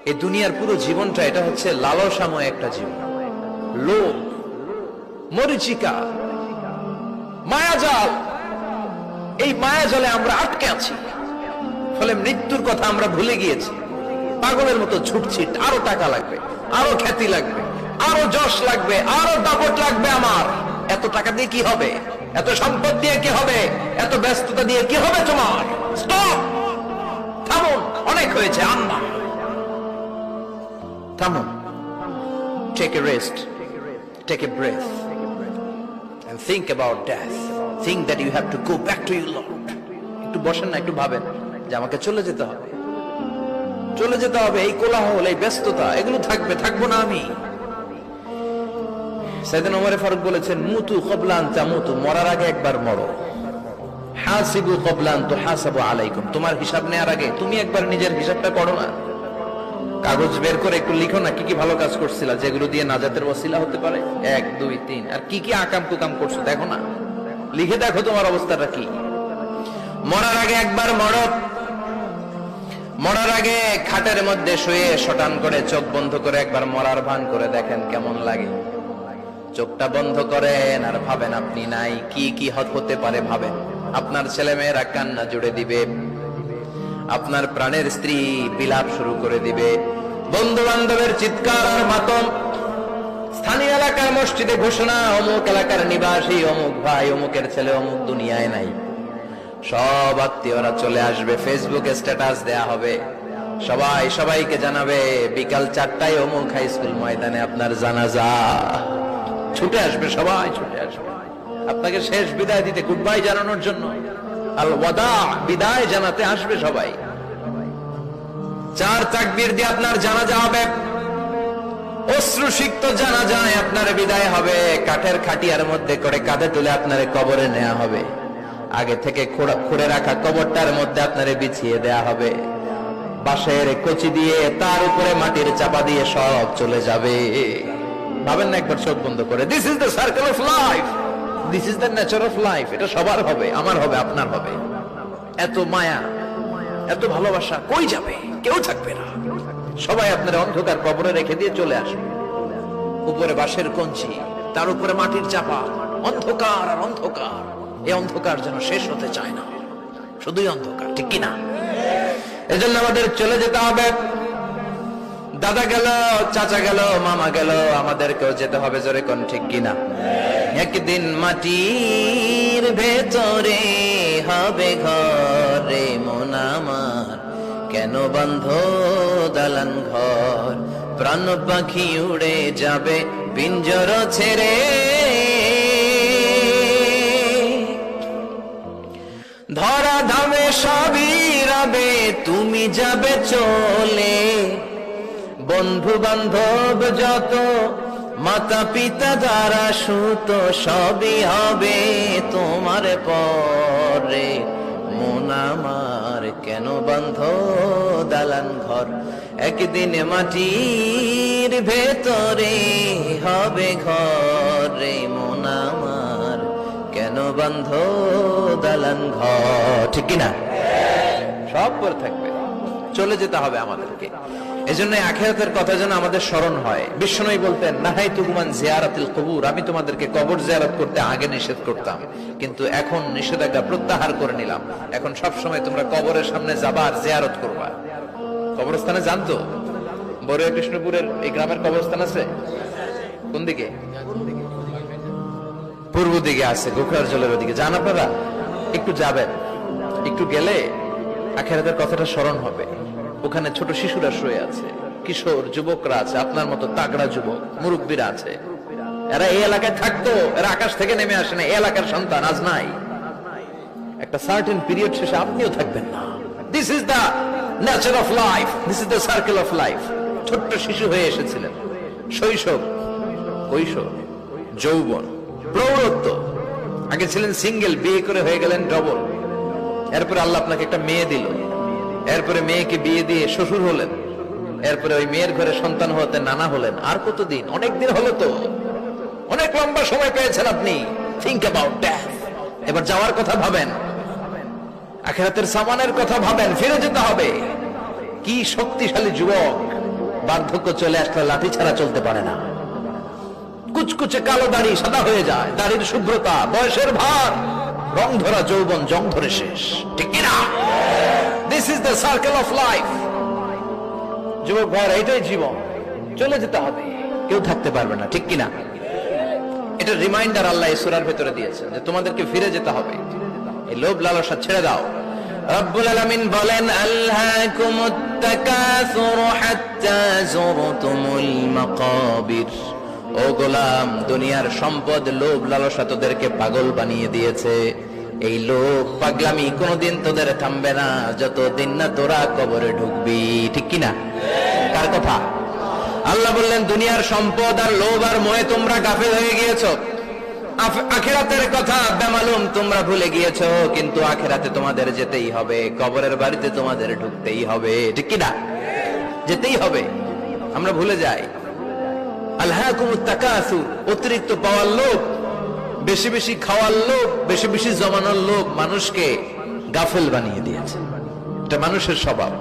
এই দুনিয়ার পুরো জীবনটা এটা হচ্ছে লালসাময় একটা জীবন, লোভ, মরিচিকা, মায়াজাল। এই মায়াজালে আমরা আটকে আছি, ফলে মৃত্যুর কথা আমরা ভুলে গিয়েছি। পাগলের মতো ছুটছি, আরো টাকা লাগবে, আরো খ্যাতি লাগবে, আরো যশ লাগবে, আরো দাপট লাগবে। আমার এত টাকা দিয়ে কি হবে? এত সম্পদ দিয়ে কি হবে? এত ব্যস্ততা দিয়ে কি হবে? তোমার স্টপ, থামুন, অনেক হয়েছে। আম্মা থামুন, take a rest, take a breath and think about death. Think that you have to go back to your Lord. একটু বসেন না, একটু ভাবেন যে আমাকে চলে যেতে হবে, চলে যেতে হবে। এই কোলাহল, এই ব্যস্ততা, এগুলো থাকবে, থাকবো না আমি। সাইয়েদনা ওমর ফারুক বলেছেন, মুতু ক্বাবলা আন তামুতু, মরার আগে একবার মরো। হাসিবু ক্বাবলা আন তুহাসাবু আলাইকুম, তোমার হিসাব নেওয়ার আগে তুমি একবার নিজের হিসাবটা করো না। কাগজ বের করে একটু লিখো না কি কি ভালো কাজ করছিলা, যেগুলো দিয়ে নাজাতের ওসিলা হতে পারে। 1 2 3, আর কি কি আকাম কুকাম করছো দেখো না, লিখে দেখো তোমার অবস্থাটা কি। মরার আগে একবার মরো। মরার আগে খাটের মধ্যে শুয়ে শটান করে চোখ বন্ধ করে একবার মরার ভান করে দেখেন কেমন লাগে। চোখটা বন্ধ করেন আর ভাবেন আপনি নাই, কি কি হতে পারে ভাবেন। আপনার ছেলে মেয়েরা কান্না জুড়ে দিবে, আপনার প্রাণের স্ত্রী বিলাপ শুরু করে দিবে, বন্ধু বান্ধবের চিৎকার আর মাতম, স্থানীয় এলাকার মসজিদে ঘোষণা, অমুক এলাকার নিবাসী অমুক ভাই অমুকের ছেলে অমুক দুনিয়ায় নাই। সব আত্মীয়রা চলে আসবে, ফেসবুকে স্ট্যাটাস দেয়া হবে, সবাই সবাইকে জানাবে বিকাল 4টায় অমুক হাই স্কুল ময়দানে আপনার জানাজা। ছুটে আসবে, সবাই ছুটে আসবে আপনাকে শেষ বিদায় দিতে, গুড বাই জানানোর জন্য, আল ওয়াদা, বিদায় জানাতে আসবে সবাই। 4 তাকবীর দিয়ে আপনার জানাজা হবে, অশ্রুসিক্ত জানাজায় আপনার বিদায় হবে। কাঠের খাটিয়ার মধ্যে করে কাঁধে তুলে আপনারে কবরে নেওয়া হবে। আগে থেকে খুঁড়ে রাখা কবরটার মধ্যে আপনারে বিছিয়ে দেয়া হবে। বাঁশের কচি দিয়ে তার উপরে মাটির চাপা দিয়ে সব চলে যাবে। ভাবেন না একবার চোখ বন্ধ করে, this is the circle of life, this is the nature of life. এটা সবার হবে, আমার হবে, আপনার হবে। এত মায়া, এত ভালোবাসা কই যাবে? কেউ থাকবে না, সবাই আপনার অন্ধকার কবরে রেখে দিয়ে চলে আসবে। উপরে বাঁশের কঞ্চি, তার উপরে মাটির চাপা, অন্ধকার আর অন্ধকার। এই অন্ধকার যেন শেষ হতে চায় না, শুধুই অন্ধকার, ঠিক কিনা? এজন্য আমাদের চলে যেতে হবে। দাদা গেল, চাচা গেল, মামা গেল, আমাদেরকেও যেতে হবে, জোরে কোন ঠিক কিনা? একদিন মাটির ভেতরে হবে ঘরে মন আমার, কেন বন্ধ দালান ঘর, প্রাণ পাখি উড়ে যাবে পিঞ্জর ছেড়ে। ধরা ধামে সবই রবে, তুমি যাবে চলে। বন্ধু বান্ধব যত, মাতা পিতা দ্বারা সুত, সবই হবে তোমার পরে। মন আমার কেন বন্ধ দালান ঘর, একদিন মাটির ভেতরে হবে ঘরে মন আমার, কেন বন্ধ দালান ঘর, ঠিক কিনা? সব পরে থাকবে, চলে যেতে হবে আমাদেরকে। এজন্য আখিরাতের কথা যেন আমাদের স্মরণ হয়। বিশ্বনবী বলতেন, নাহাইতুকুম আন জিয়ারাতিল কুবুর, আমি তোমাদেরকে কবর জিয়ারত করতে আগে নিষেধ করতাম, কিন্তু এখন নিষেধাজ্ঞা প্রত্যাহার করে নিলাম। এখন সব সময় তোমরা কবরের সামনে যাবা আর জিয়ারত করবা। কবরস্থানে জানতো বড়ুয়া কৃষ্ণপুরের এই গ্রামের কবরস্থান আছে কোন দিকে? পূর্ব দিকে আছে, গোখরার জলের ওদিকে। যান আপনারা, একটু যাবেন, একটু গেলে আখিরাতের কথাটা স্মরণ হবে। ওখানে ছোট শিশুরা শুয়ে আছে, কিশোর যুবকরা আছে, আপনার মতো তাগড়া যুবক মুরব্বীরা আছে। এরা এই এলাকায় থাকতো, এরা আকাশ থেকে নেমে আসে না, এই এলাকার সন্তান আজ নাই। একটা সার্টেন পিরিয়ড শেষে আপনিও থাকবেন না। This is the nature of life, this is the circle of life. ছোট্ট শিশু হয়ে এসেছিলেন, শৈশব, কৈশোর, যৌবন, প্রৌঢ়ত্ব। আগে ছিলেন সিঙ্গেল, বিয়ে করে হয়ে গেলেন ডবল। এরপরে আল্লাহ আপনাকে একটা মেয়ে দিল, এরপরে মেয়েকে বিয়ে দিয়ে শ্বশুর হলেন, এরপরে ওই মেয়ের ঘরে সন্তান হতে নানা হলেন। আর কতদিন? অনেক দিন হলো তো, অনেক লম্বা সময় পেয়েছেন আপনি। Think about death. এবার যাওয়ার কথা ভাবেন, আখিরাতের সামানের কথা ভাবেন, ফিরে যেতে হবে। কি শক্তিশালী যুবক, বার্ধক্য চলে আসলে লাঠি ছাড়া চলতে পারে না। কুচকুচে কালো দাড়ি সাদা হয়ে যায়, দাড়ির শুভ্রতা, বয়সের ভার, রং ধরা যৌবন জং ধরে শেষ, ঠিক কিনা? This is the circle of life. যুবক ভাইরা, এটাই জীবন, চলে যেতে হবে, কেউ থাকতে পারবে না, ঠিক কিনা? এটা রিমাইন্ডার আল্লাহ এই সূরার ভেতরে দিয়েছেন যে তোমাদেরকে ফিরে যেতে হবে, এই লোভ লালসা ছেড়ে দাও। রব্বুল আলামিন বলেন, আলহাকুমুত তাকাসুর হাত্তা যুরতুমুল মাকাবির। ও গোলাম, দুনিয়ার সম্পদ, লোভ লালসা তোদেরকে পাগল বানিয়ে দিয়েছে। এই লোভ পাগলামি কোনোদিন তোদের থামবে না যতদিন না তোরা কবরে ঢুকবি, ঠিক কিনা? কার কথা? আল্লাহ বললেন, দুনিয়ার সম্পদ আর লোভ আর মোহে তোমরা গাফেল হয়ে গিয়েছো। আখিরাতের কথা বেমালুম তোমরা ভুলে গিয়েছো, কিন্তু আখিরাতে তোমাদের যেতেই হবে, কবরের বাড়িতে তোমাদের ঢুকতেই হবে, ঠিক কিনা? যেতেই হবে, আমরা ভুলে যাই। আলহাকুমুত তাকাসুর, অতিরিক্ত পাওয়ার লোভ, বেশি বেশি খাওয়ার লোভ, বেশি বেশি জমানোর লোভ মানুষকে গাফেল বানিয়ে দিয়েছে। এটা মানুষের স্বভাব,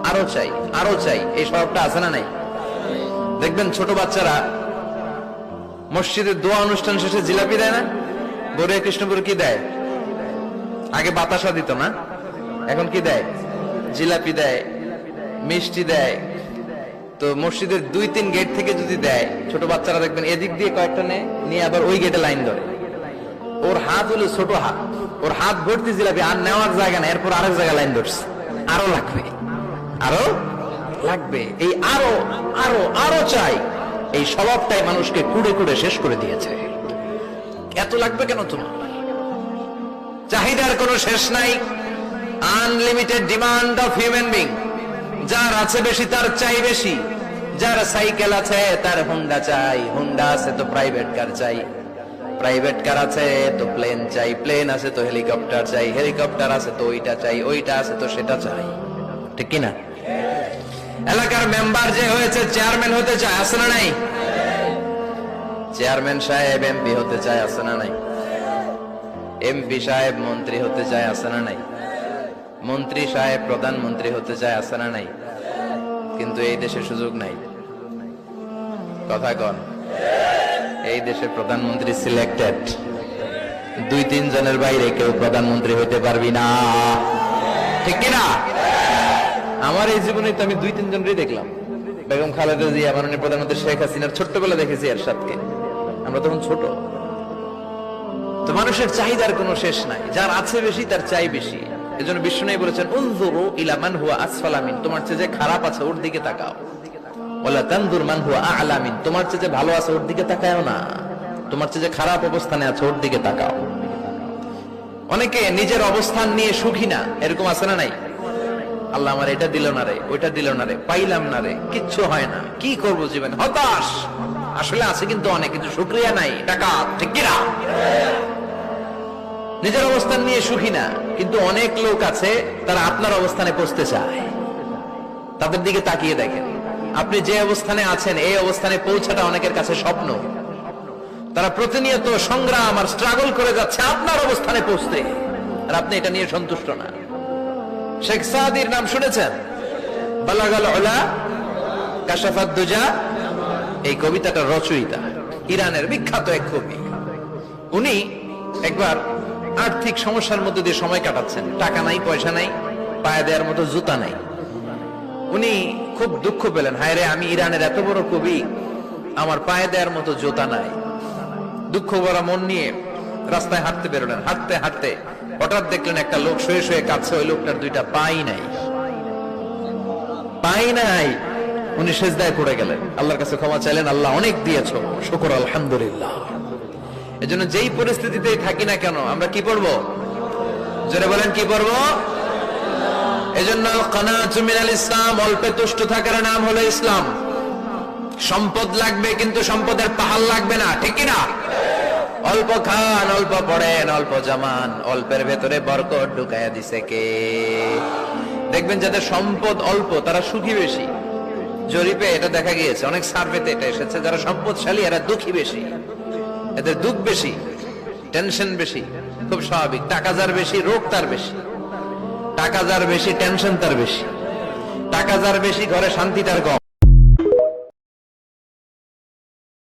আরো চাই আরো চাই, এই স্বভাবটা আছে না নাই? দেখবেন ছোট বাচ্চারা মসজিদের দোয়া অনুষ্ঠান শেষে জিলাপি দেয় না? গড়িয়া কৃষ্ণপুর কি দেয়? আগে বাতাসা দিত না, এখন কি দেয়? জিলাপি দেয়, মিষ্টি দেয়। তো মসজিদের 2-3 গেট থেকে যদি দেয়, ছোট বাচ্চারা দেখবেন এদিক দিয়ে কয়েকটা নিয়ে আবার ওই গেটে লাইন ধরে। ওর হাত হলো ছোট হাত, ওর হাত ভর্তি জিলাপি, আর নেওয়ার জায়গা না, এরপর আরেক জায়গায় লাইন ধরছে, আরো লাগবে আরো লাগবে, এই আরো আরো আরো চাই। এই স্বভাবটাই মানুষকে কুড়ে কুড়ে শেষ করে দিয়েছে। এত লাগবে কেন তোমার? চাহিদার কোনো শেষ নাই, unlimited demand of human being. যার আছে বেশি তার চাই বেশি, যার সাইকেল আছে তার হুন্ডা চাই, হুন্ডা আছে তো প্রাইভেট কার চাই, প্রাইভেট কার আছে তো প্লেন চাই, প্লেন আছে তো হেলিকপ্টার চাই, হেলিকপ্টার আছে তো ওইটা চাই, ওইটা আছে তো সেটা চাই, ঠিক কিনা? এলাকার মেম্বার যে হয়েছে চেয়ারম্যান হতে চায়, আছে না নাই? চেয়ারম্যান সাহেব এমপি হতে চায়, আছে না নাই? এমপি সাহেব মন্ত্রী হতে চায়, আছে না নাই? মন্ত্রী সাহেব প্রধানমন্ত্রী হতে চায়, আছে না নাই? কিন্তু এই দেশে সুযোগ নাই। কথা কন, এই দেশে প্রধানমন্ত্রী সিলেক্টেড, 2-3 জনের বাইরে কেউ প্রধানমন্ত্রী হইতে পারবি না, ঠিক কিনা? আমার এই জীবনে তো আমি 2-3 জনই দেখলাম। বেগম খালেদা জিয়া, মাননীয় প্রধানমন্ত্রী শেখ হাসিনার ছোট্টবেলা দেখেছি এরশাদকে, আমরা তখন ছোট। তো মানুষের চাহিদার কোনো শেষ নাই, যার আছে বেশি তার চাই বেশি। এজন্য বিষ্ণু বলেছেন, উনজুরু ইলা মান হুয়া আসফালা মিন, তোমার চেয়ে যে খারাপ আছে ওর দিকে তাকাও। ওয়ালা তানজুর মান হুয়া আ'লা মিন, তোমার চেয়ে যে ভালো আছে ওর দিকে তাকাও না, তোমার চেয়ে যে খারাপ অবস্থানে আছে ওর দিকে তাকাও। অনেকে নিজের অবস্থান নিয়ে সুখী না, এরকম আছে না নাই? আল্লাহ আমার এটা দিল না রে, ওইটা দিল না রে, পাইলাম না রে, কিচ্ছু হয় না, কি করবো জীবনে, হতাশ। আসলে আছে কিন্তু অনেক, কিন্তু শুকরিয়া নাই, টাকা, ঠিক কিনা? নিজের অবস্থান নিয়ে সুখী না, কিন্তু অনেক লোক আছে তারা আপনার অবস্থানে পৌঁছতে চায়। তাদের দিকে তাকিয়ে দেখেন, আপনি যে অবস্থানে আছেন এই অবস্থানে পৌঁছাটা অনেকের কাছে স্বপ্ন। তারা প্রতিনিয়ত সংগ্রাম আর স্ট্রাগল করে যাচ্ছে আপনার অবস্থানে পৌঁছতে, আর আপনি এটা নিয়ে সন্তুষ্ট না। শেখ সাদির নাম শুনেছেন? বালাগাল উলা কাশাফাত দুজা, এই কবিতাটার রচয়িতা ইরানের বিখ্যাত এক কবি। উনি একবার আর্থিক সমস্যার মধ্যে দিয়ে সময় কাটাচ্ছেন, টাকা নাই, পয়সা নাই, পায়ে দেওয়ার মতো জুতা নাই। উনি খুব দুঃখ পেলেন, হায় রে, আমি ইরানের এত বড় কবি, আমার পায়ে দেওয়ার মতো জুতা নাই। দুঃখ ভরা মন নিয়ে রাস্তায় হাঁটতে বেরোলেন। হাঁটতে হাঁটতে হঠাৎ দেখলেন একটা লোক শুয়ে শুয়ে কাঁদছে, ওই লোকটার 2টা পাই নাই, পাই নাই। উনি সেজদায় পড়ে গেলেন, আল্লাহর কাছে ক্ষমা চাইলেন, আল্লাহ অনেক দিয়েছো, শুকর আলহামদুলিল্লাহ। এজন্য যেই পরিস্থিতিতেই থাকি না কেন আমরা কি পড়বো? জোরে বলেন, কি পড়বো? এজন্য কানাতু মিনাল ইসলাম, অল্পে তুষ্ট থাকার নাম হলো ইসলাম। সম্পদ লাগবে কিন্তু সম্পদের পাহাড় লাগবে না, ঠিক কিনা? অল্প খান, অল্প পড়েন, অল্প জামান, অল্পের ভেতরে বরকত ঢুকাইয়া দিছে কে? দেখবেন যাদের সম্পদ অল্প তারা সুখী বেশি। জরিপে এটা দেখা গিয়েছে, অনেক সার্ভেতে এটা এসেছে, যারা সম্পদশালী এরা দুঃখী বেশি, এদের দুঃখ বেশি, টেনশন বেশি। খুব স্বাভাবিক, টাকা যার বেশি রোগ তার বেশি, টাকা যার বেশি টেনশন তার বেশি, টাকা যার বেশি ঘরে শান্তি তার কম।